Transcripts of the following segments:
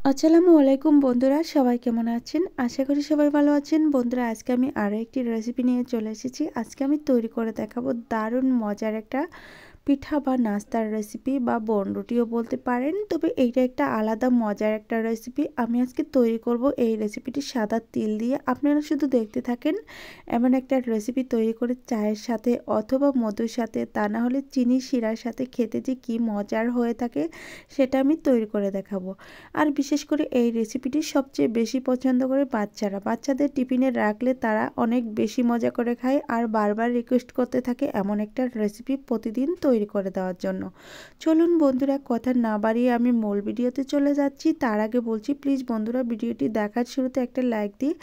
আসসালামু আলাইকুম বন্ধুরা, সবাই কেমন আছেন? আশা করি সবাই ভালো আছেন। বন্ধুরা, আজকে আমি আরও একটি রেসিপি নিয়ে চলে এসেছি। আজকে আমি তৈরি করে দেখাবো দারুণ মজার একটা পিঠা বা নাস্তার রেসিপি বা বনরুটিও বলতে পারেন। তবে এইটা একটা আলাদা মজার একটা রেসিপি। আমি আজকে তৈরি করব এই রেসিপিটি সাদা তিল দিয়ে। আপনারা শুধু দেখতে থাকেন। এমন একটা রেসিপি তৈরি করে চায়ের সাথে অথবা মধুর সাথে, তা না হলে চিনি শিরার সাথে খেতে যে কী মজার হয়ে থাকে সেটা আমি তৈরি করে দেখাবো। আর বিশেষ করে এই রেসিপিটি সবচেয়ে বেশি পছন্দ করে বাচ্চারা। বাচ্চাদের টিফিনে রাখলে তারা অনেক বেশি মজা করে খায় আর বারবার রিকোয়েস্ট করতে থাকে এমন একটা রেসিপি প্রতিদিন তৈরি করে দেওয়ার জন্য। চলুন বন্ধুরা, কথা না বাড়িয়ে আমি মূল ভিডিওতে চলে যাচ্ছি। তার আগে বলছি, প্লিজ বন্ধুরা, ভিডিওটি দেখার শুরুতে একটা লাইক দিয়ে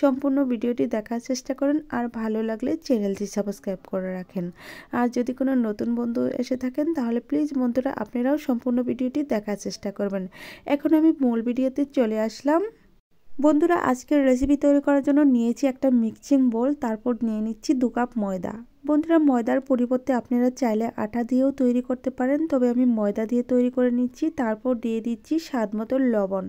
সম্পূর্ণ ভিডিওটি দেখার চেষ্টা করেন। আর ভালো লাগলে চ্যানেলটি সাবস্ক্রাইব করে রাখেন। আর যদি কোনো নতুন বন্ধু এসে থাকেন তাহলে প্লিজ বন্ধুরা আপনারাও সম্পূর্ণ ভিডিওটি দেখার চেষ্টা করবেন। এখন আমি মূল ভিডিওতে চলে আসলাম। বন্ধুরা, আজকের রেসিপি তৈরি করার জন্য নিয়েছি একটা মিক্সিং বোল, তারপর নিয়ে নিচ্ছি 2 কাপ ময়দা। বন্ধুরা, ময়দার পরিবর্তে আপনারা চাইলে আটা দিয়েও তৈরি করতে পারেন, তবে আমি ময়দা দিয়ে তৈরি করে নিচ্ছি। তারপর দিয়ে দিচ্ছি স্বাদ মতো লবণ।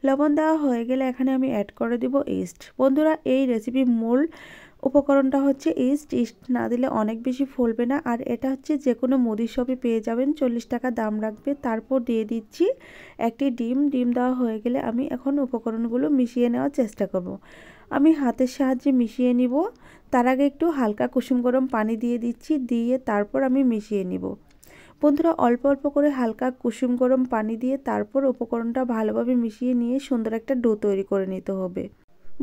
লবণ দেওয়া হয়ে গেলে এখানে আমি অ্যাড করে দেব ইস্ট। বন্ধুরা, এই রেসিপির মূল উপকরণটা হচ্ছে ইস্ট। ইস্ট না দিলে অনেক বেশি ফুলবে না। আর এটা হচ্ছে যে কোনো মুদি শপে পেয়ে যাবেন, 40 টাকা দাম রাখবে। তারপর দিয়ে দিচ্ছি একটি ডিম। ডিম দেওয়া হয়ে গেলে আমি এখন উপকরণগুলো মিশিয়ে নেওয়ার চেষ্টা করব। আমি হাতের সাহায্যে মিশিয়ে নিব। তার আগে একটু হালকা কুসুম গরম পানি দিয়ে দিচ্ছি, দিয়ে তারপর আমি মিশিয়ে নিব। বন্ধুরা, অল্প অল্প করে হালকা কুসুম গরম পানি দিয়ে তারপর উপকরণটা ভালোভাবে মিশিয়ে নিয়ে সুন্দর একটা ডো তৈরি করে নিতে হবে।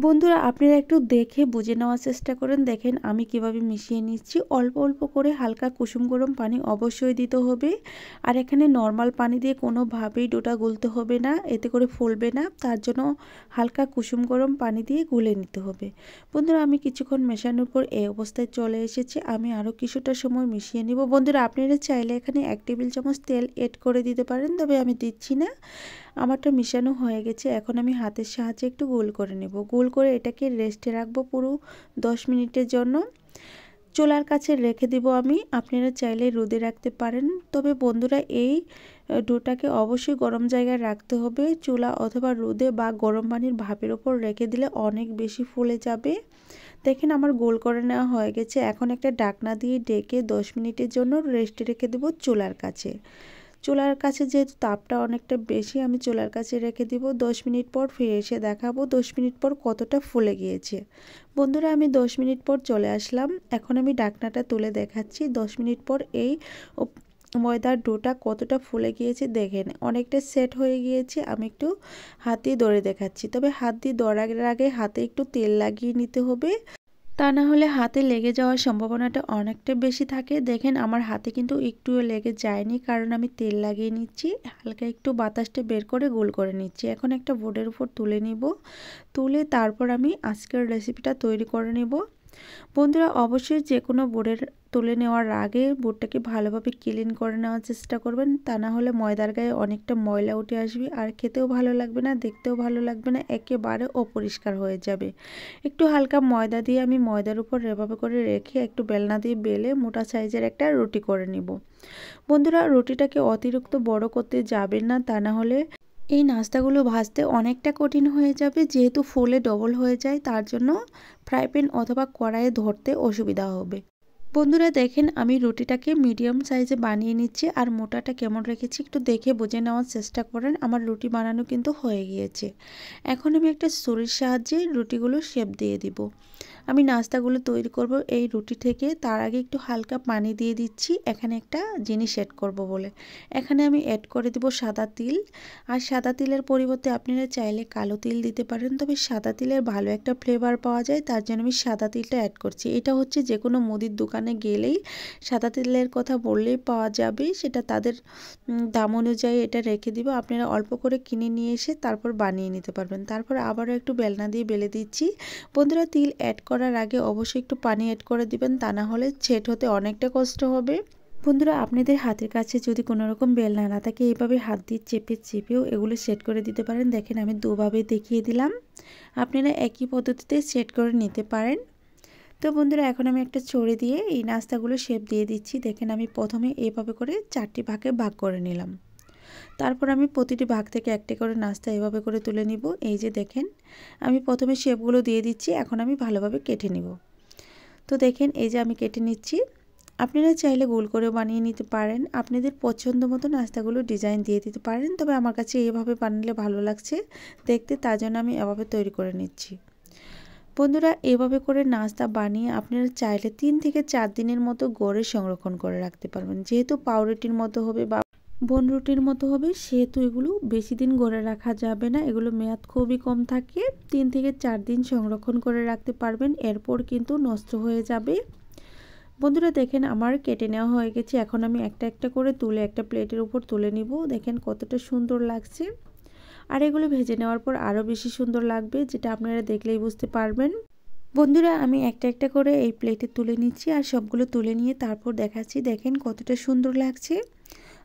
বন্ধুরা, আপনারা একটু দেখে বুঝে নেওয়ার চেষ্টা করেন। দেখেন আমি কিভাবে মিশিয়ে নিচ্ছি। অল্প অল্প করে হালকা কুসুম গরম পানি অবশ্যই দিতে হবে। আর এখানে নর্মাল পানি দিয়ে কোনোভাবেই ডোটা গুলতে হবে না, এতে করে ফুলবে না। তার জন্য হালকা কুসুম গরম পানি দিয়ে গুলে নিতে হবে। বন্ধুরা, আমি কিছুক্ষণ মেশানোর পর এই অবস্থায় চলে এসেছি। আমি আরও কিছুটা সময় মিশিয়ে নিব। বন্ধুরা, আপনারা চাইলে এখানে 1 টেবিল চামচ তেল এড করে দিতে পারেন, তবে আমি দিচ্ছি না। আমারটা মিশানো হয়ে গেছে। এখন আমি হাতের সাহায্যে একটু গোল করে নেব। গোল করে এটাকে রেস্টে রাখবো পুরো 10 মিনিটের জন্য। চুলার কাছে রেখে দিব আমি। আপনারা চাইলে রোদে রাখতে পারেন, তবে বন্ধুরা এই ডোটাকে অবশ্যই গরম জায়গায় রাখতে হবে। চুলা অথবা রোদে বা গরম পানির ভাপের ওপর রেখে দিলে অনেক বেশি ফুলে যাবে। দেখেন আমার গোল করে নেওয়া হয়ে গেছে। এখন একটা ঢাকনা দিয়ে ঢেকে 10 মিনিটের জন্য রেস্টে রেখে দেব চুলার কাছে। চুলার কাছে যেহেতু তাপটা অনেকটা বেশি, আমি চুলার কাছে রেখে দিব। 10 মিনিট পর ফিরে এসে দেখাবো 10 মিনিট পর কতটা ফুলে গিয়েছে। বন্ধুরা, আমি 10 মিনিট পর চলে আসলাম। এখন আমি ঢাকনাটা তুলে দেখাচ্ছি 10 মিনিট পর এই ময়দার ডোটা কতটা ফুলে গিয়েছে। দেখেন অনেকটা সেট হয়ে গিয়েছে। আমি একটু হাত দিয়ে ধরে দেখাচ্ছি, তবে হাত দিয়ে ধরার আগে হাতে একটু তেল লাগিয়ে নিতে হবে, তা না হলে হাতে লেগে যাওয়ার সম্ভাবনাটা অনেকটা বেশি থাকে। দেখেন আমার হাতে কিন্তু একটুও লেগে যায়নি, কারণ আমি তেল লাগিয়ে নিচ্ছি। হালকা একটু বাতাসটা বের করে গোল করে নিচ্ছি। এখন একটা বোর্ডের উপর তুলে নিব। তুলে তারপর আমি আজকের রেসিপিটা তৈরি করে নেব। বন্ধুরা, অবশ্যই যে কোনো বোর্ডের তুলে নেওয়ার আগে বোর্ডটাকে ভালোভাবে ক্লিন করে নেওয়ার চেষ্টা করবেন, তা না হলে ময়দার গায়ে অনেকটা ময়লা উঠে আসবে আর খেতেও ভালো লাগবে না, দেখতেও ভালো লাগবে না, একেবারে অপরিষ্কার হয়ে যাবে। একটু হালকা ময়দা দিয়ে আমি ময়দার উপর এভাবে করে রেখে একটু বেলনা দিয়ে বেলে মোটা সাইজের একটা রুটি করে নিব। বন্ধুরা, রুটিটাকে অতিরিক্ত বড় করতে যাবেন না, তা না হলে এই নাস্তাগুলো ভাজতে অনেকটা কঠিন হয়ে যাবে। যেহেতু ফুলে ডবল হয়ে যায়, তার জন্য ফ্রাই প্যান অথবা কড়াইয়ে ধরতে অসুবিধা হবে। বন্ধুরা, দেখেন আমি রুটিটাকে মিডিয়াম সাইজে বানিয়ে নিচ্ছি। আর মোটাটা কেমন রেখেছি একটু দেখে বুঝে নেওয়ার চেষ্টা করেন। আমার রুটি বানানো কিন্তু হয়ে গিয়েছে। এখন আমি একটা ছুরির সাহায্যে রুটিগুলো শেপ দিয়ে দিব। আমি নাস্তাগুলো তৈরি করব এই রুটি থেকে। তার আগে একটু হালকা পানি দিয়ে দিচ্ছি, এখানে একটা জিনিস অ্যাড করব বলে। এখানে আমি অ্যাড করে দেব সাদা তিল। আর সাদা তিলের পরিবর্তে আপনারা চাইলে কালো তিল দিতে পারেন, তবে সাদা তিলের ভালো একটা ফ্লেভার পাওয়া যায়, তার জন্য আমি সাদা তিলটা অ্যাড করছি। এটা হচ্ছে যে কোনো মুদির দোকানে গেলেই সাদা তিলের কথা বললেই পাওয়া যাবে। সেটা তাদের দাম অনুযায়ী এটা রেখে দিব। আপনারা অল্প করে কিনে নিয়ে এসে তারপর বানিয়ে নিতে পারবেন। তারপর আবারও একটু বেলনা দিয়ে বেলে দিচ্ছি। বন্ধুরা, তিল অ্যাড করার আগে অবশ্যই একটু পানি অ্যাড করে দিবেন, তা না হলে সেট হতে অনেকটা কষ্ট হবে। বন্ধুরা, আপনাদের হাতের কাছে যদি কোনো রকম বেলনা না থাকে, এইভাবে হাত দিয়ে চেপে চেপেও এগুলো সেট করে দিতে পারেন। দেখেন আমি দুভাবে দেখিয়ে দিলাম, আপনারা একই পদ্ধতিতে সেট করে নিতে পারেন। তো বন্ধুরা, এখন আমি একটা ছুরি দিয়ে এই নাস্তাগুলো শেপ দিয়ে দিচ্ছি। দেখেন আমি প্রথমে এইভাবে করে 4টি ভাগে ভাগ করে নিলাম। তারপর আমি প্রতিটি ভাগ থেকে একটা করে নাস্তা এভাবে করে তুলে নিব। এই যে দেখেন আমি প্রথমে শেপগুলো দিয়ে দিচ্ছি, এখন আমি ভালোভাবে কেটে নিব। তো দেখেন এই যে আমি কেটে নিচ্ছি। আপনারা চাইলে গোল করে বানিয়ে নিতে পারেন, আপনাদের পছন্দ মতো নাস্তাগুলো ডিজাইন দিয়ে দিতে পারেন, তবে আমার কাছে এইভাবে বানালে ভালো লাগছে দেখতে, তার জন্য আমি এভাবে তৈরি করে নিচ্ছি। বন্ধুরা এভাবে করে নাস্তা বানিয়ে আপনারা চাইলে 3 থেকে 4 দিনের মতো গড়ে সংরক্ষণ করে রাখতে পারবেন। যেহেতু পাউরুটির মতো হবে বা বনরুটির মতো হবে, সেহেতু এগুলো বেশি দিন গড়ে রাখা যাবে না, এগুলো মেয়াদ খুবই কম থাকে। 3 থেকে 4 দিন সংরক্ষণ করে রাখতে পারবেন, এরপর কিন্তু নষ্ট হয়ে যাবে। বন্ধুরা দেখেন আমার কেটে নেওয়া হয়ে গেছে, এখন আমি একটা একটা করে তুলে একটা প্লেটের উপর তুলে নিব। দেখেন কতটা সুন্দর লাগছে, আর এগুলো ভেজে নেওয়ার পর আরও বেশি সুন্দর লাগবে, যেটা আপনারা দেখলেই বুঝতে পারবেন। বন্ধুরা আমি একটা একটা করে এই প্লেটে তুলে নিচ্ছি, আর সবগুলো তুলে নিয়ে তারপর দেখাচ্ছি। দেখেন কতটা সুন্দর লাগছে।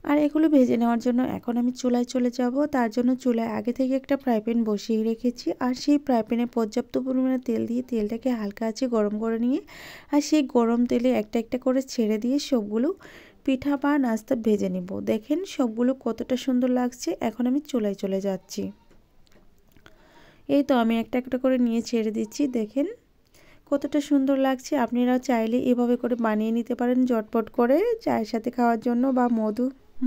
আর এগুলো ভেজে নেওয়ার জন্য এখন আমি চুলায় চলে যাব। তার জন্য চুলায় আগে থেকে একটা ফ্রাই প্যান বসিয়ে রেখেছি, আর সেই ফ্রাই প্যানে পর্যাপ্ত পরিমাণে তেল দিয়ে তেলটাকে হালকা আঁচে গরম করে নিয়ে, আর সেই গরম তেলে একটা একটা করে ছেড়ে দিয়ে সবগুলো পিঠা বা নাস্তা ভেজে নিব। দেখেন সবগুলো কতটা সুন্দর লাগছে। এখন আমি চুলায় চলে যাচ্ছি। এই তো আমি একটা একটা করে নিয়ে ছেড়ে দিচ্ছি। দেখেন কতটা সুন্দর লাগছে। আপনারা চাইলে এভাবে করে বানিয়ে নিতে পারেন ঝটপট করে চায়ের সাথে খাওয়ার জন্য বা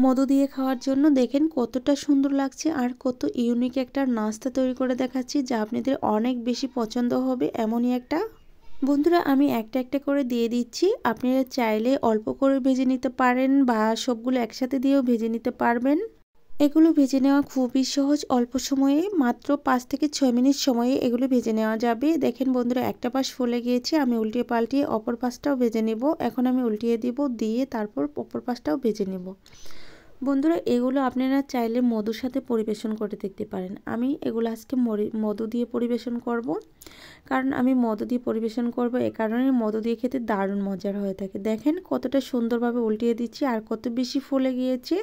মধু দিয়ে খাওয়ার জন্য। দেখেন কতটা সুন্দর লাগছে, আর কত ইউনিক একটা নাস্তা তৈরি করে দেখাচ্ছি, যা আপনাদের অনেক বেশি পছন্দ হবে এমনই একটা। বন্ধুরা আমি একটা একটা করে দিয়ে দিচ্ছি, আপনারা চাইলে অল্প করে ভেজে নিতে পারেন বা সবগুলো একসাথে দিয়েও ভেজে নিতে পারবেন। এগুলো ভেজে নেওয়া খুবই সহজ, অল্প সময়ে মাত্র 5 থেকে 6 মিনিট সময়ে এগুলো ভেজে নেওয়া যাবে। দেখেন বন্ধুরা একটা পাশ ফুলে গিয়েছে, আমি উল্টিয়ে পাল্টিয়ে অপর পাশটাও ভেজে নেব। এখন আমি উল্টিয়ে দিব, দিয়ে তারপর অপর পাশটাও ভেজে নেব। বন্ধুরা এগুলো আপনারা চাইলে মধুর সাথে পরিবেশন করে দেখতে পারেন। আমি এগুলো আজকে মধু দিয়ে পরিবেশন করব, কারণ আমি মধু দিয়ে পরিবেশন করব এ কারণে মধু দিয়ে খেতে দারুণ মজার হয়ে থাকে। দেখেন কতটা সুন্দরভাবে উল্টিয়ে দিচ্ছি, আর কত বেশি ফুলে গিয়েছে।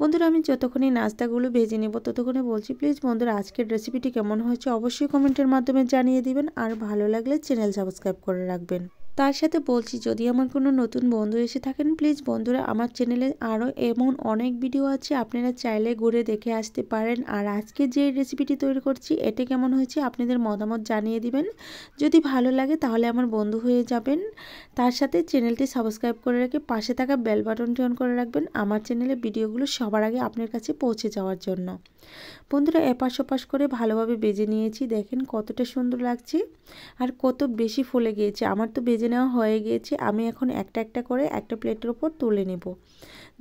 বন্ধুরা আমি যতক্ষণই নাস্তাগুলো ভেজে নেব ততক্ষণে বলছি, প্লিজ বন্ধুরা আজকের রেসিপিটি কেমন হয়েছে অবশ্যই কমেন্টের মাধ্যমে জানিয়ে দিবেন, আর ভালো লাগলে চ্যানেল সাবস্ক্রাইব করে রাখবেন। তার সাথে বলছি, যদি আমার কোনো নতুন বন্ধু এসে থাকেন, প্লিজ বন্ধুরা আমার চ্যানেলে আরও এমন অনেক ভিডিও আছে, আপনারা চাইলে ঘুরে দেখে আসতে পারেন। আর আজকে যে রেসিপিটি তৈরি করছি এটা কেমন হয়েছে আপনাদের মতামত জানিয়ে দিবেন। যদি ভালো লাগে তাহলে আমার বন্ধু হয়ে যাবেন। তার সাথে চ্যানেলটি সাবস্ক্রাইব করে রেখে পাশে থাকা বেল বাটনটি অন করে রাখবেন, আমার চ্যানেলে ভিডিওগুলো সবার আগে আপনার কাছে পৌঁছে যাওয়ার জন্য। বন্ধুরা এপাশ ওপাশ করে ভালোভাবে ভেজে নিয়েছি। দেখেন কতটা সুন্দর লাগছে, আর কত বেশি ফুলে গিয়েছে। আমার তো ভেজে নেওয়া হয়ে গিয়েছে, আমি এখন একটা একটা করে একটা প্লেটের উপর তুলে নেব।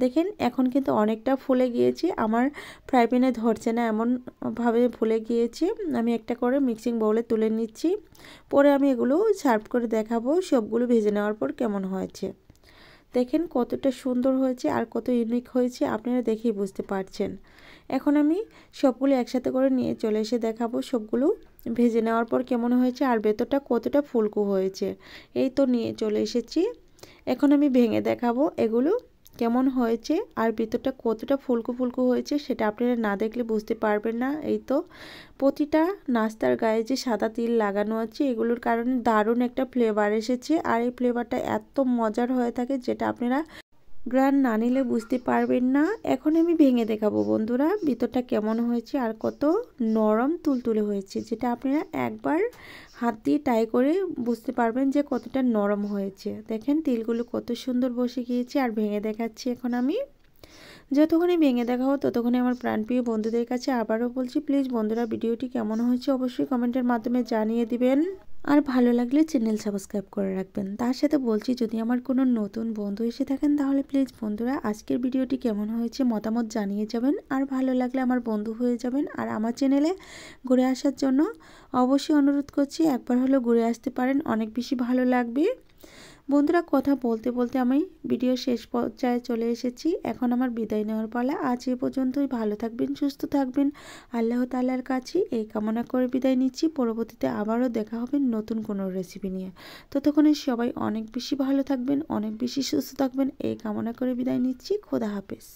দেখেন এখন কিন্তু অনেকটা ফুলে গিয়েছে, আমার ফ্রাই প্যানে ধরছে না এমনভাবে ফুলে গিয়েছে। আমি একটা করে মিক্সিং বাউলে তুলে নিচ্ছি, পরে আমি এগুলো সার্ভ করে দেখাবো সবগুলো ভেজে নেওয়ার পর কেমন হয়েছে। দেখেন কতটা সুন্দর হয়েছে আর কত ইউনিক হয়েছে, আপনারা দেখেই বুঝতে পারছেন। এখন আমি সবগুলো একসাথে করে নিয়ে চলে এসে দেখাবো সবগুলো ভেজে নেওয়ার পর কেমন হয়েছে, আর ভেতরটা কতটা ফুলকো হয়েছে। এই তো নিয়ে চলে এসেছি, এখন আমি ভেঙে দেখাবো এগুলো কেমন হয়েছে, আর ভিতরটা কতটা ফুলকো ফুলকো হয়েছে সেটা আপনারা না দেখলে বুঝতে পারবেন না। এই তো প্রতিটা নাস্তার গায়ে যে সাদা তিল লাগানো আছে এগুলোর কারণে দারুণ একটা ফ্লেভার এসেছে, আর এই ফ্লেভারটা এত মজার হয়ে থাকে যেটা আপনারা গ্রান না নিলে বুঝতে পারবেন না। এখন আমি ভেঙে দেখাবো বন্ধুরা ভিতরটা কেমন হয়েছে, আর কত নরম তুলতুলে হয়েছে, যেটা আপনারা একবার হাত দিয়ে ট্রাই করে বুঝতে পারবেন যে কতটা নরম হয়েছে। দেখেন তিলগুলো কত সুন্দর বসে গিয়েছে, আর ভেঙে দেখাচ্ছি এখন আমি। যতক্ষণই ভেঙে দেখাবো ততক্ষণই আমার প্রাণপ্রিয় বন্ধুদের কাছে আবারও বলছি, প্লিজ বন্ধুরা ভিডিওটি কেমন হয়েছে অবশ্যই কমেন্টের মাধ্যমে জানিয়ে দিবেন, আর ভালো লাগলে চ্যানেল সাবস্ক্রাইব করে রাখবেন। তার সাথে বলছি, যদি আমার কোনো নতুন বন্ধু এসে থাকেন তাহলে প্লিজ বন্ধুরা আজকের ভিডিওটি কেমন হয়েছে মতামত জানিয়ে যাবেন, আর ভালো লাগলে আমার বন্ধু হয়ে যাবেন। আর আমার চ্যানেলে ঘুরে আসার জন্য অবশ্যই অনুরোধ করছি, একবার হলেও ঘুরে আসতে পারেন, অনেক বেশি ভালো লাগবে। বন্ধুরা কথা বলতে বলতে আমি ভিডিও শেষ পর্যায়ে চলে এসেছি, এখন আমার বিদায় নেওয়ার পালা। আজ এ পর্যন্তই, ভালো থাকবেন, সুস্থ থাকবেন, আল্লাহ তাআলার কাছে এই কামনা করে বিদায় নিচ্ছি। পরবর্তীতে আবারও দেখা হবে নতুন কোনো রেসিপি নিয়ে। ততক্ষণে সবাই অনেক বেশি ভালো থাকবেন, অনেক বেশি সুস্থ থাকবেন এই কামনা করে বিদায় নিচ্ছি। খোদা হাফেজ।